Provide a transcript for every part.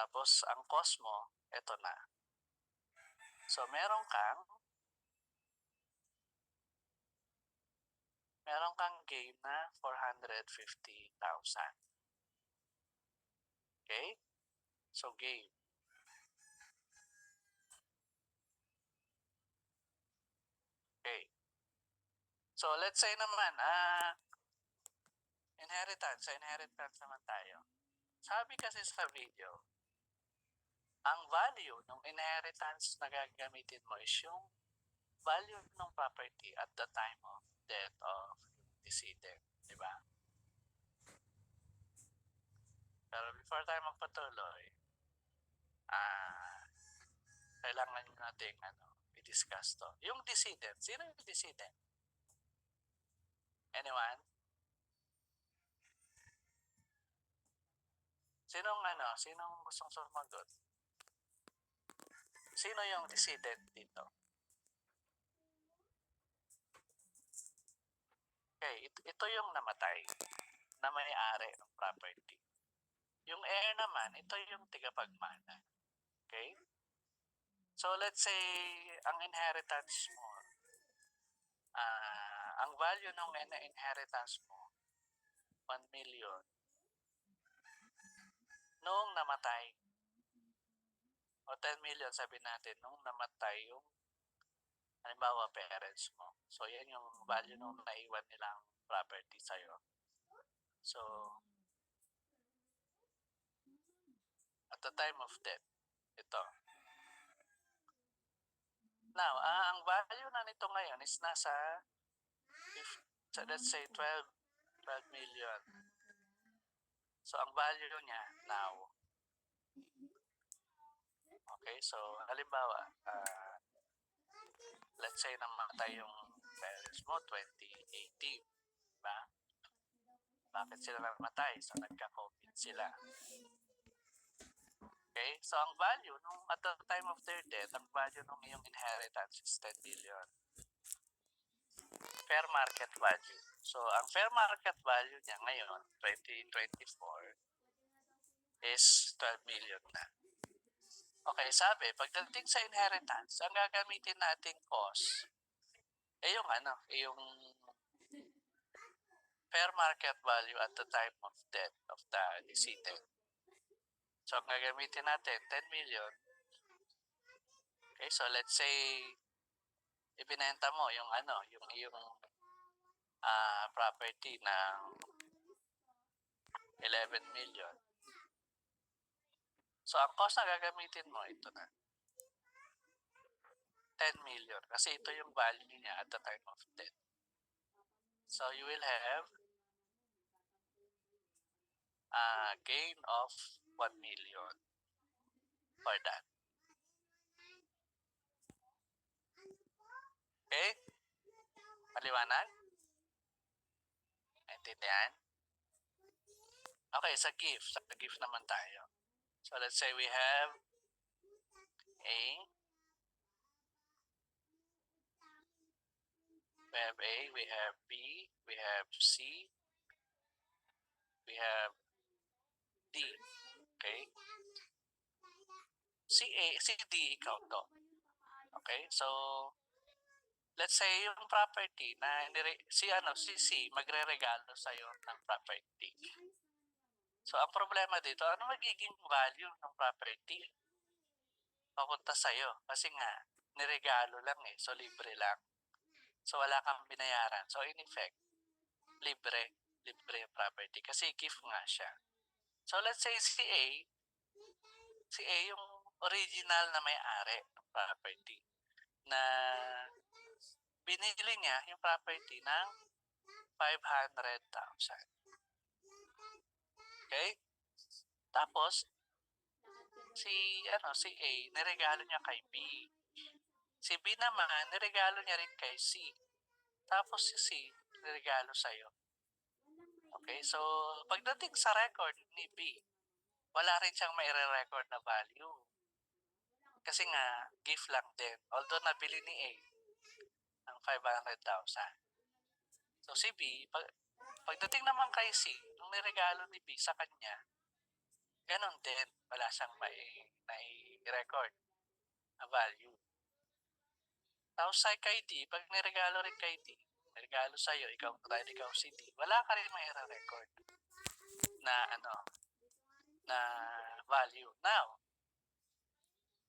Tapos, ang cost mo, eto na. So, meron kang gain na 450,000. Okay? So, gain. Okay. So, let's say naman, inheritance. Sa inheritance naman tayo. Sabi kasi sa video, ang value ng inheritance na gagamitin mo is yung value ng property at the time of death of decedent. Diba? Pero before tayo magpatuloy, kailangan natin i-discuss to. Yung decedent, sino yung decedent? Anyone? Sinong gustong sumagot? Sino yung decedent dito? Okay, ito yung namatay na may-ari ng property. Yung heir naman, ito yung tigapagmana. Okay? So, let's say, ang inheritance mo, ang value ng inheritance mo, 1 million. Noong namatay, o 10 million sabi natin, nung namatay yung, halimbawa, parents mo. So, yan yung value nung naiwan nilang property sa'yo. So, at the time of death, ito. Now, ang value na nito ngayon is nasa, let's say, 12 million. So, ang value niya now. Okay, so, halimbawa, let's say namatay yung parents mo, 2018. Diba? Bakit sila namatay? So, nagka-COVID sila. Okay, so ang value nung at the time of their death, ang value nung iyong inheritance is 10 million. Fair market value. So, ang fair market value niya ngayon, 2024, is 12 million na. Okay, sabi, pagdating sa inheritance, ang gagamitin nating cost, yung fair market value at the time of death of the decedent. So, ang gagamitin natin, 10 million. Okay, so let's say, ibinenta mo yung property ng 11 million. So, ang cost na gagamitin mo, ito na. 10 million. Kasi ito yung value niya at the time of death. So, you will have a gain of 1 million for that. Okay? Maliwanag? Naintindihan? Okay, sa gift. Sa gift naman tayo. So, let's say we have A. We have A, we have B, we have C, we have D. Okay? Si D, ikaw to. Okay? So, let's say yung property na si C magre-regalo sa'yo ng property. So, ang problema dito, ano magiging value ng property? Papunta sa'yo. Kasi nga, niregalo lang eh. So, libre lang. So, wala kang binayaran. So, in effect, libre yung property. Kasi gift nga siya. So, let's say si A yung original na may-ari ng property na binili niya yung property ng 500,000. Okay? Tapos, si A, niregalo niya kay B. Si B naman, niregalo niya rin kay C. Tapos si C, niregalo sa'yo. Okay? So, pagdating sa record ni B, wala rin siyang maire-record na value. Kasi nga, gift lang din. Although nabili ni A ng 500,000. So, si B, pagdating naman kay C, nung niregalo ni B sa kanya, ganon din, wala siyang record na value. Tapos kay D, pag niregalo rin kay D, niregalo sa'yo, ikaw si D, wala ka rin may record na na value. Now,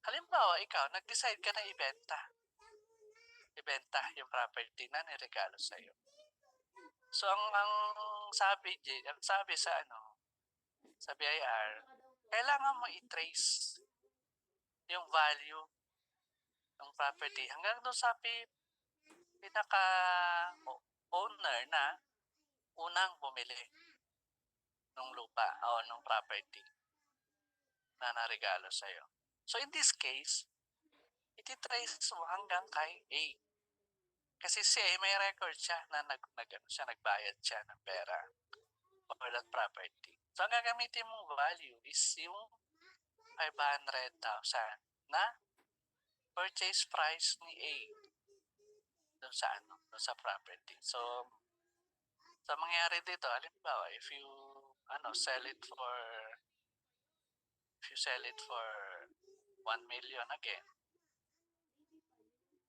halimbawa ikaw, nag-decide ka na ibenta yung property na niregalo sa'yo. So, ang sabi sa BIR, kailangan mo i-trace yung value ng property hanggang doon sa pinaka-owner na unang bumili ng lupa o ng property na naregalo sa'yo. So, in this case, iti-trace mo hanggang kay A. Kasi si A, may record siya na nagbayad siya ng pera for that property. So, ang gagamitin mong value is yung 500,000 na purchase price ni A doon sa property. So, mangyayari dito, halimbawa, if you sell it for 1 million again,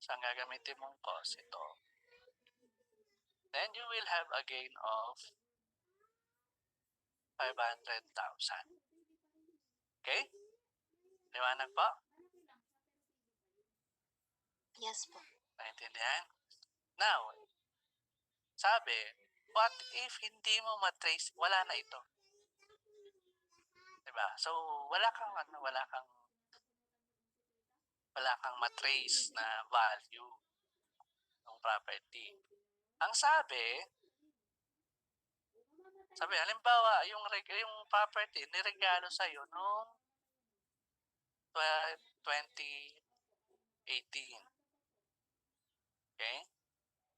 so ang gagamitin mong cost ito, then you will have a gain of 500,000. Okay? Liwanag po? Yes po. Naintindihan? Now, sabi, what if hindi mo matrace, wala na ito? Diba? So, wala kang matrace na value ng property. Ang sabi, halimbawa, yung property niregalo sa'yo noong 2018. Okay?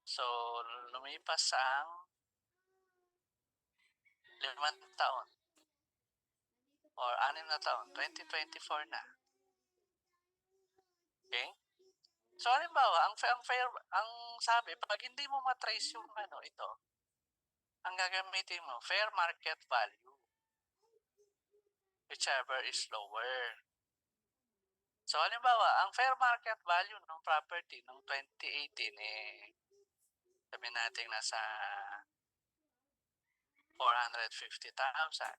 So, lumipas ang 5 taon or 6 na taon, 2024 na. Okay? So, halimbawa, ang sabi, pag hindi mo matrace yung ito, ang gagamitin mo, fair market value, whichever is lower. So, halimbawa, ang fair market value ng property ng 2018, sabi natin nasa 450,000.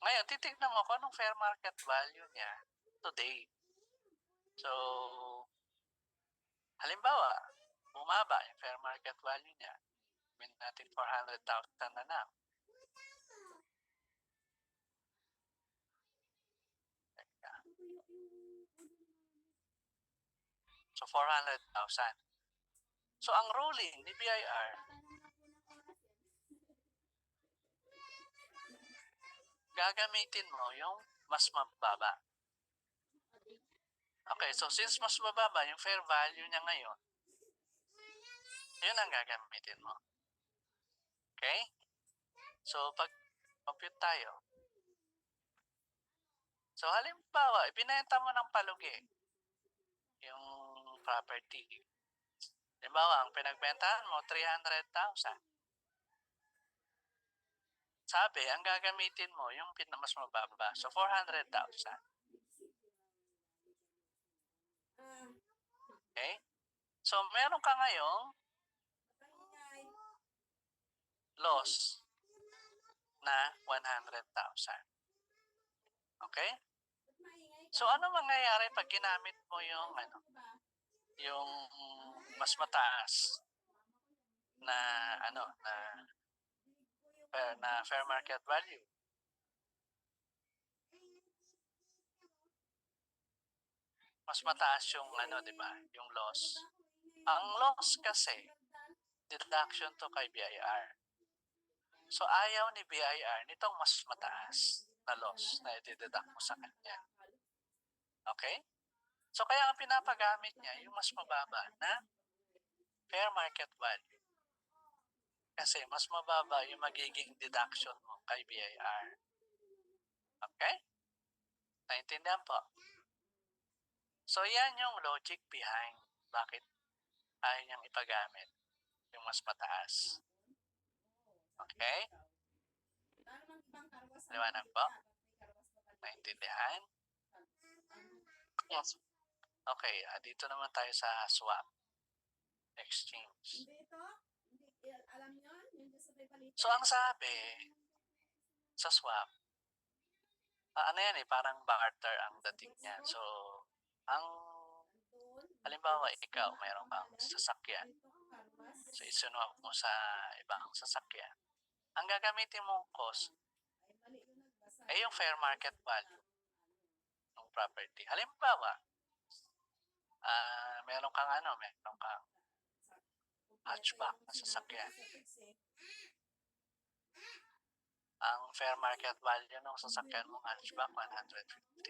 Ngayon, titignan mo kung anong fair market value niya today. So, halimbawa, bumaba yung fair market value niya. Sabihin natin 400,000 na lang. So, 400,000. So, ang ruling ni BIR, gagamitin mo yung mas mababa. Okay, so since mas mababa yung fair value niya ngayon, yun ang gagamitin mo. Okay? So, pag-compute tayo. So, halimbawa, ibinenta mo ng palugi yung property. Halimbawa, ang pinagbentahan mo, 300,000. Sabi, ang gagamitin mo, yung mas mababa. So, 400,000. Okay? So, meron ka ngayong loss na 100,000. Okay? So, ano mangyayari pag ginamit mo yung mas mataas na fair market value? Mas mataas yung di ba? Yung loss. Ang loss kasi deduction to kay BIR. So, ayaw ni BIR nitong mas mataas na loss na i-deduct mo sa kanya. Okay? So, kaya ang pinapagamit niya yung mas mababa na fair market value. Kasi mas mababa yung magiging deduction mo kay BIR. Okay? Naintindihan po? So, yan yung logic behind bakit ayaw niyang ipagamit yung mas mataas. Okay? Liwanag po? Naintindihan? Yes. Okay, dito naman tayo sa swap. Exchange. So, ang sabi sa swap, ano yan parang barter ang dating niyan. So, ang halimbawa, ikaw, mayroon kang sasakyan. So, isunod mo sa ibang sasakyan. Ang gagamitin mong cost ay yung fair market value ng property. Halimbawa, meron kang hatchback na sasakyan. Ang fair market value ng sasakyan mong hatchback, 150,000.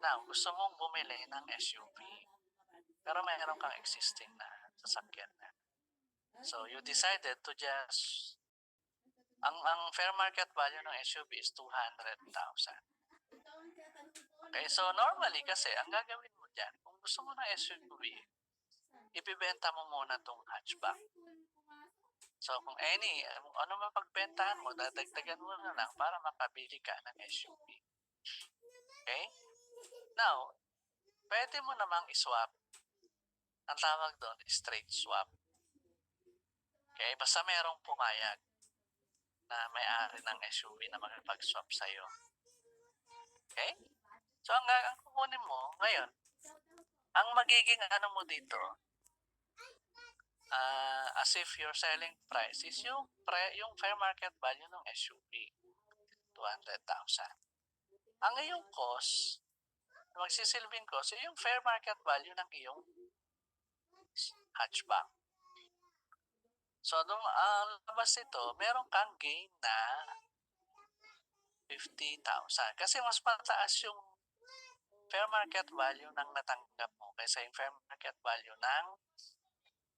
Now, gusto mong bumili ng SUV. Pero mayroon kang existing na sasakyan na. So, you decided to just... Ang fair market value ng SUV is 200,000. Okay, so normally kasi, ang gagawin mo dyan, kung gusto mo ng SUV, ibibenta mo muna tong hatchback. So, kung ano mapagbentahan mo, dadagdagan mo na lang para makabili ka ng SUV. Okay? Now, pwede mo namang iswap. Ang tawag doon, straight swap. Okay? Basta merong pumayag na may-ari ng SUV na makipag-swap sa'yo. Okay? So, ang kukunin mo, ngayon, ang magiging mo dito, as if your selling price is yung fair market value ng SUV, 200,000. Ang iyong cost, magsisilbing cost, yung fair market value ng iyong hatchback. So, nung labas ito, meron kang gain na 50,000. Kasi mas mataas yung fair market value ng natanggap mo kaysa yung fair market value ng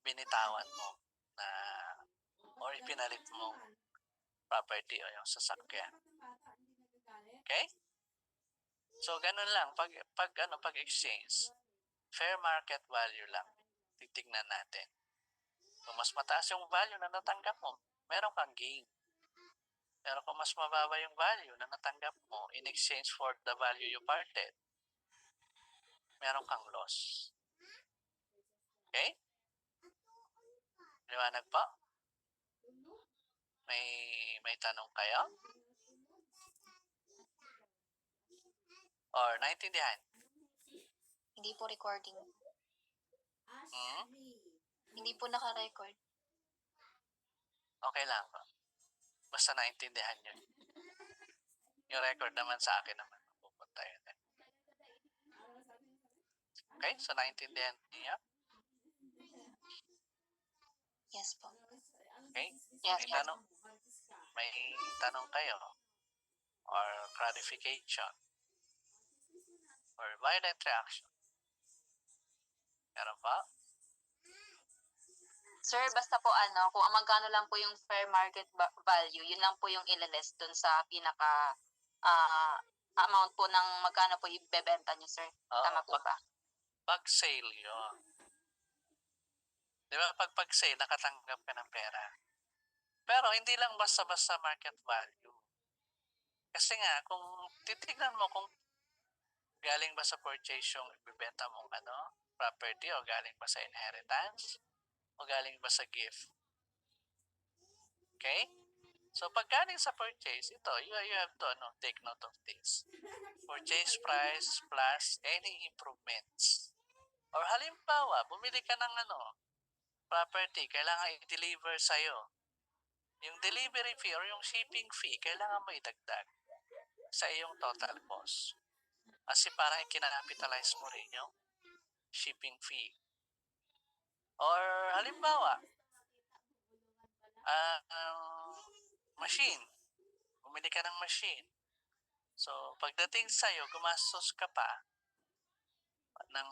binitawan mo na or ipinalit mong property o yung sasakyan. Okay? So, ganun lang. Pag exchange, fair market value lang. Titignan natin. Kung mas mataas yung value na natanggap mo, meron kang gain. Pero kung mas mababa yung value na natanggap mo in exchange for the value you parted, meron kang loss. Okay? Liwanag po? May tanong kayo? Or naintindihan? Hindi po recording. Hmm? Hindi po naka-record. Okay lang po. Basta naintindihan nyo. Yung record naman sa akin naman. Pupunta yun. Okay? So, naintindihan niyo? Yes po. Okay? Yes, May tanong kayo? Or clarification? Or violent reaction? Meron pa? Sir, basta po kung magkano lang po yung fair market value, yun lang po yung ilaless dun sa pinaka amount po ng magkano po ibebenta nyo, sir. Tama po ba? Pag sale yun. Di ba pag sale, nakatanggap ka ng pera. Pero hindi lang basta-basta market value. Kasi nga, kung titignan mo kung galing ba sa purchase yung ibibenta mong property o galing ba sa inheritance o galing ba sa gift. Okay? So, pag galing sa purchase, ito, you have to take note of this. Purchase price plus any improvements. Or halimbawa, bumili ka ng property, kailangan i-deliver sa'yo. Yung delivery fee or yung shipping fee, kailangan mo idagdag sa iyong total cost. Kasi parang i-capitalize mo rin yung shipping fee. Or halimbawa, machine. Bumili ka ng machine. So, pagdating sa'yo, gumastos ka pa ng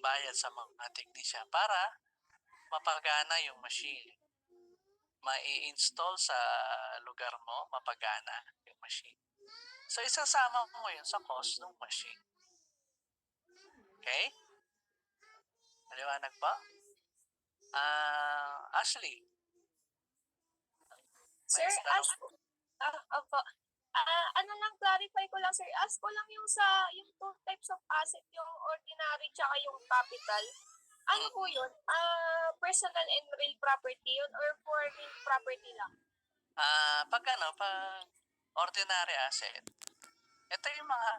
bayad sa mga teknisyan para mapagana yung machine. Ma-i-install sa lugar mo, mapagana yung machine. So, isasama mo yun sa cost ng machine. Okay? Maliwanag pa? Ashley? Sir, Opo. Ano lang, clarify ko lang, sir. Ask ko lang yung two types of asset, yung ordinary tsaka yung capital. Ano po yun? Personal and real property yun or for real property lang? Pag ordinary asset, ito yung mga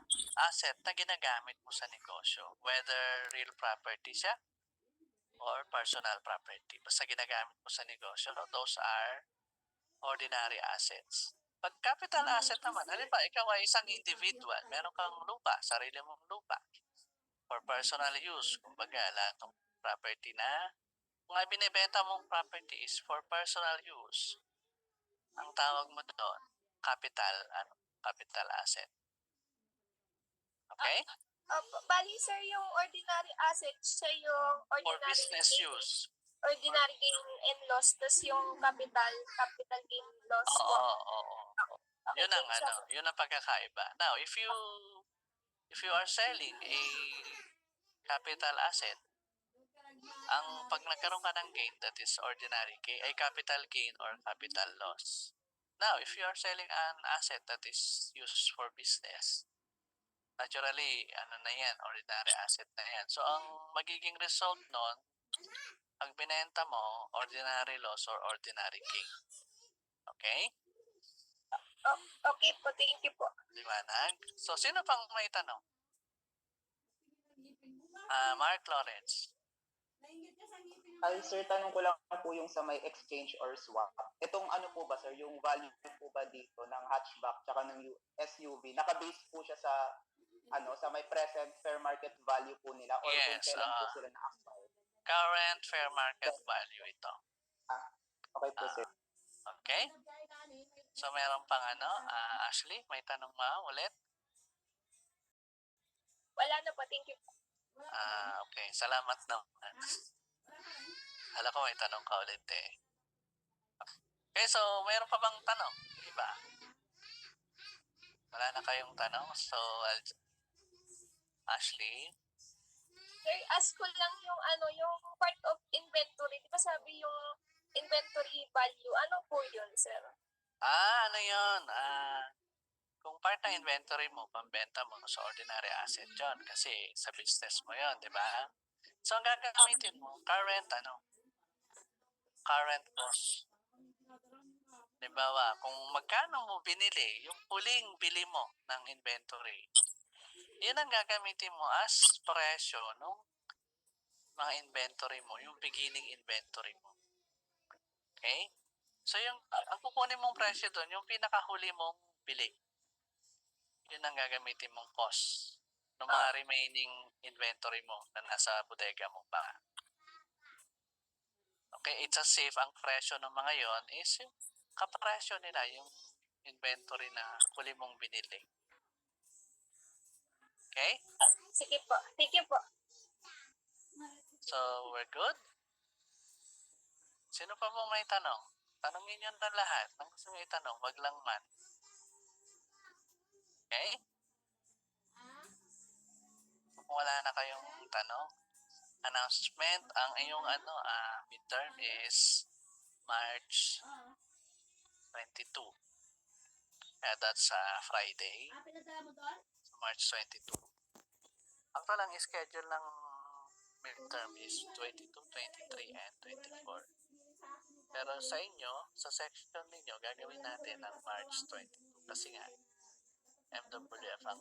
asset na ginagamit mo sa negosyo, whether real property siya or personal property. Basta ginagamit mo sa negosyo, those are ordinary assets. Pag capital asset naman, halimbawa, ikaw ay isang individual, meron kang lupa, sarili mong lupa, for personal use, kumbaga, lahat ng property na, mga binibenta mong property is for personal use. Ang tawag mo doon, capital asset. Okay? Bali, sir, yung ordinary asset, siya yung For ordinary business gain, use. ordinary gain and loss, tas yung capital gain loss po. Oo. Okay, Yun ang thank you, sir. yun ang pagkakaiba. Now, if you are selling a capital asset, ang pag nagkaroon ka ng gain, that is ordinary gain, ay capital gain or capital loss. Now, if you are selling an asset that is used for business, naturally, na yan, ordinary asset na yan. So, ang magiging result nun, pag binenta mo, ordinary loss or ordinary gain. Okay? Okay po, thank you po. Liwanag? So, sino pang may tanong? Mark Lawrence. Ay, sir, tanong ko lang po yung sa may exchange or swap. Itong ano po ba, sir, yung value po ba dito ng hatchback tsaka ng SUV, nakabase po siya sa sa may present fair market value po nila or kung Yes, kailan po sila na-acquire? current fair market value ito. Okay po, sir. Okay? So, meron pang Ashley, may tanong ulit? Wala na po, thank you po. Okay. Salamat naman. Hala ko may tanong ka ulit eh. Okay, so mayroon pa bang tanong? Diba? Wala na kayong tanong? So, Ashley? Sir, ask ko lang yung part of inventory. Di ba sabi yung inventory value? Ano po yun, sir? Ano yun? Kung part ng inventory mo, pambenta mo sa ordinary asset yun. Kasi sa business mo yun, di ba? So, ang gagamitin mo, current cost. Diba, kung magkano mo binili, yung huling bili mo ng inventory, yun ang gagamitin mo as presyo ng mga inventory mo, yung beginning inventory mo. Okay? So, ang kukunin mong presyo doon, yung pinakahuli mong bili. Yun ang gagamitin mong cost ng mga remaining inventory mo na nasa bodega mo pa. Okay, it's as if ang presyo ng mga yon is yung kapresyo nila, yung inventory na huli mong binili. Okay? Sige po. Thank you po. So, we're good? Sino pa mo may tanong? Tanongin nyo na lahat. Ang gusto may tanong, wag lang man. Okay? Kung wala na kayong tanong, announcement, ang iyong midterm is March 22. Kaya that's Friday. So March 22. Actual lang schedule ng midterm is 22, 23, and 24. Pero sa inyo, sa section ninyo, gagawin natin ng March 22 kasi nga MWF ang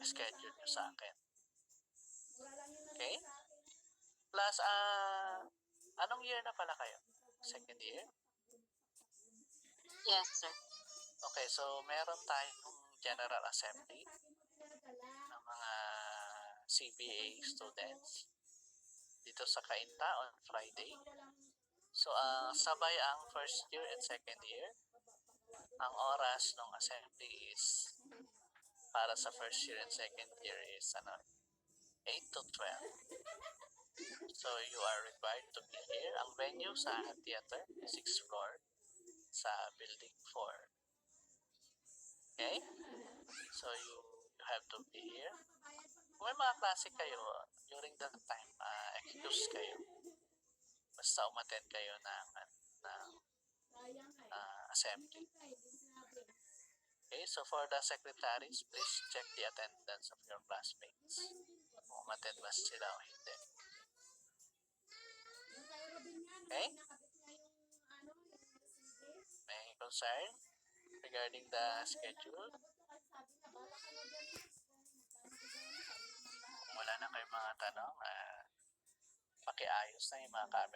schedule nyo sa akin. Okay? Plus, anong year na pala kayo? Second year? Yes, sir. Okay, so meron tayong General Assembly ng mga CBA students dito sa Cainta on Friday. So, sabay ang first year and second year. Ang oras ng assembly is para sa first year and second year is 8 to 12. So, you are required to be here. Ang venue sa theater, 6th floor, sa building 4. Okay? So, you have to be here. Kung may mga klase kayo, during that time, excuse kayo. Basta umattend kayo ng assembly. assembly. Okay, so for the secretaries, please check the attendance of your classmates. Kung umattend ba sila o hindi. Okay? May concern regarding the schedule? Kung wala na kayong mga tanong, pakiayos na yung mga camera